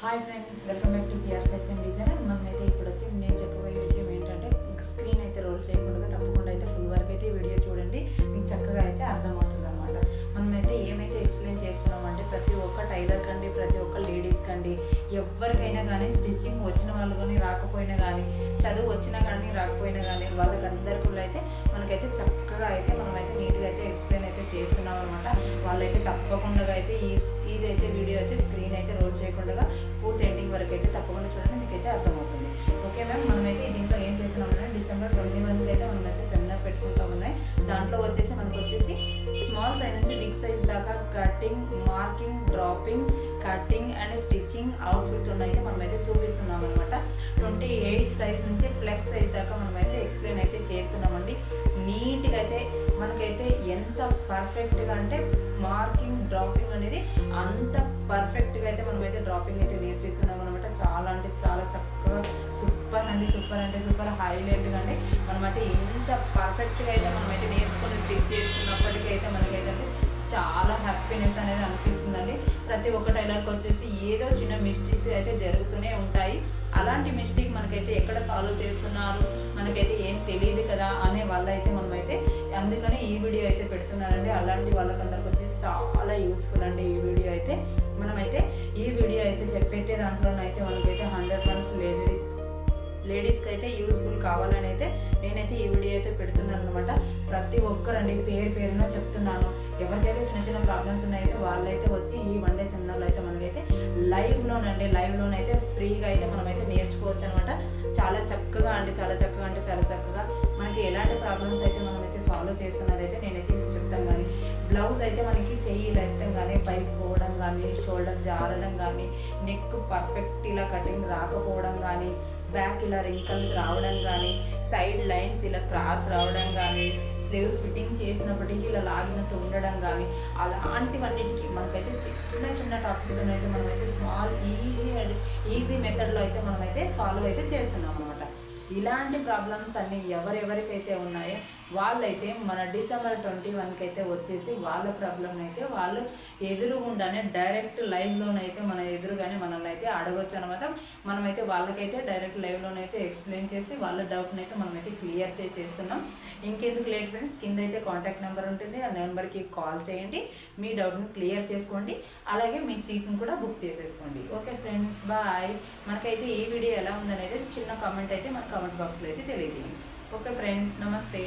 Hi friends, welcome back to GR fashion designer. మనమైతే ఇప్పుడు వచ్చి నేను చెప్పబోయే విషయం ఏంటంటే, స్క్రీన్ అయితే రోల్ చేయకుండా తప్పకుండా అయితే ఫుల్ వర్క్ అయితే వీడియో చూడండి, మీకు చక్కగా అయితే అర్థమవుతుంది అనమాట. మనమైతే ఏమైతే ఎక్స్ప్లెయిన్ చేస్తున్నామంటే, ప్రతి ఒక్క టైలర్ కండి, ప్రతి ఒక్క లేడీస్ కండి, ఎవరికైనా కానీ స్టిచ్చింగ్ వచ్చిన వాళ్ళు కానీ రాకపోయినా కానీ, చదువు వచ్చినా కానీ రాకపోయినా కానీ, వాళ్ళకందరికీ అయితే మనకైతే చక్కగా అయితే మనమైతే నీట్గా అయితే ఎక్స్ప్లెయిన్ అయితే చేస్తున్నాం అనమాట. వాళ్ళైతే తప్పకుండా అయితే ఇదైతే వీడియో అయితే స్క్రీన్ అయితే రోల్ చేయకుండా పూర్తి ఎండింగ్ వరకు అయితే తప్పకుండా చూడండి, మీకైతే అర్థమవుతుంది. ఓకే మ్యామ్, మనమైతే దీంట్లో ఏం చేస్తున్నామంటే December 21 అయితే మనమైతే సెమినార్ పెట్టుకుంటా ఉన్నాయి. దాంట్లో వచ్చేసి మనకు వచ్చేసి స్మాల్ సైజ్ నుంచి బిగ్ సైజ్ దాకా cutting, marking, dropping, cutting and stitching outfit అయితే మనమైతే చూపిస్తున్నాం అనమాట. 28 సైజ్ నుంచి ప్లస్ సైజ్ దాకా మనమైతే ఎక్స్ప్లెయిన్ అయితే చేస్తున్నామండి. నీట్గా అయితే మనకైతే ఎంత పర్ఫెక్ట్గా అంటే మార్కింగ్, డ్రాపింగ్ అనేది అంత పర్ఫెక్ట్గా అయితే మనమైతే డ్రాపింగ్ అయితే నేర్పిస్తున్నాం అనమాట. చాలా అంటే చాలా చక్కగా సూపర్ అంటే సూపర్ హైలైట్గా అండి. మనమైతే ఇంత పర్ఫెక్ట్గా అయితే మనమైతే నేర్చుకొని స్టిచ్ చేసుకున్నప్పటికీ అయితే మనకైతే చాలా హ్యాపీనెస్ అనేది అనిపిస్తుందండి. ప్రతి ఒక్క టైలర్కి వచ్చేసి ఏదో చిన్న మిస్టేక్స్ అయితే జరుగుతూనే ఉంటాయి. అలాంటి మిస్టేక్ మనకైతే ఎక్కడ సాల్వ్ చేస్తున్నారు, మనకైతే ఏం తెలియదు కదా అనే వాళ్ళైతే మనమైతే అందుకని ఈ వీడియో అయితే పెడుతున్నానండి. అలాంటి వాళ్ళకందరికి వచ్చేసి చాలా యూస్ఫుల్ అండి ఈ వీడియో అయితే. మనమైతే ఈ వీడియో అయితే చెప్పేటే దాంట్లోనైతే మనకైతే 100% లేడీస్కి అయితే యూస్ఫుల్ కావాలని అయితే నేనైతే ఈ వీడియో అయితే పెడుతున్నాను అనమాట. ప్రతి ఒక్కరండి పేరున చెప్తున్నాను, ఎవరికైతే చిన్న చిన్న ప్రాబ్లమ్స్ ఉన్నాయైతే వాళ్ళైతే వచ్చి ఈ 1 డే సెమినార్లో అయితే మనకైతే లైవ్లోనైతే ఫ్రీగా అయితే మనమైతే నేర్చుకోవచ్చు అనమాట. చాలా చక్కగా మనకి ఎలాంటి ప్రాబ్లమ్స్ అయితే మనమైతే సాల్వ్ చేస్తున్నదైతే నేనైతే ఇప్పుడు చెప్తాను. కానీ బ్లౌజ్ అయితే మనకి చెయ్యి లెత్తం కానీ, పైకి పోవడం కానీ, షోల్డర్ జారడం కానీ, నెక్ పర్ఫెక్ట్ ఇలా కటింగ్ రాకపోవడం కానీ, బ్యాక్ ఇలా రింకల్స్ రావడం కానీ, సైడ్ లైన్స్ ఇలా క్రాస్ రావడం కానీ, స్లీవ్స్ ఫిట్టింగ్ చేసినప్పటికీ ఇలా లాగినట్టు ఉండడం కానీ, అలాంటివన్నిటికీ మనకైతే చిన్న టాపిక్తో అయితే మనమైతే స్మాల్ ఈజీ మెథడ్లో అయితే మనమైతే సాల్వ్ అయితే చేస్తున్నాం అనమాట. ఇలాంటి ప్రాబ్లమ్స్ అన్నీ ఎవరెవరికైతే ఉన్నాయో వాళ్ళైతే మన December 21 అయితే వచ్చేసి వాళ్ళ ప్రాబ్లమ్ అయితే వాళ్ళు ఎదురుగుండానే డైరెక్ట్ లైవ్లోనైతే మన ఎదురుగానే మనల్ని అయితే అడగొచ్చు అనమాట. మనమైతే వాళ్ళకైతే డైరెక్ట్ లైవ్లోనైతే ఎక్స్ప్లెయిన్ చేసి వాళ్ళ డౌట్ని అయితే మనమైతే క్లియర్ చేస్తున్నాం. ఇంకెందుకు లేట్ ఫ్రెండ్స్, కింద అయితే కాంటాక్ట్ నెంబర్ ఉంటుంది, ఆ నెంబర్కి కాల్ చేయండి, మీ డౌట్ని క్లియర్ చేసుకోండి, అలాగే మీ సీట్ని కూడా బుక్ చేసేసుకోండి. Okay friends, bye. మనకైతే ఈ వీడియో ఎలా ఉందనేది చిన్న కామెంట్ అయితే మన కామెంట్ బాక్స్లో అయితే తెలియజేయండి. ఓకే ఫ్రెండ్స్, నమస్తే.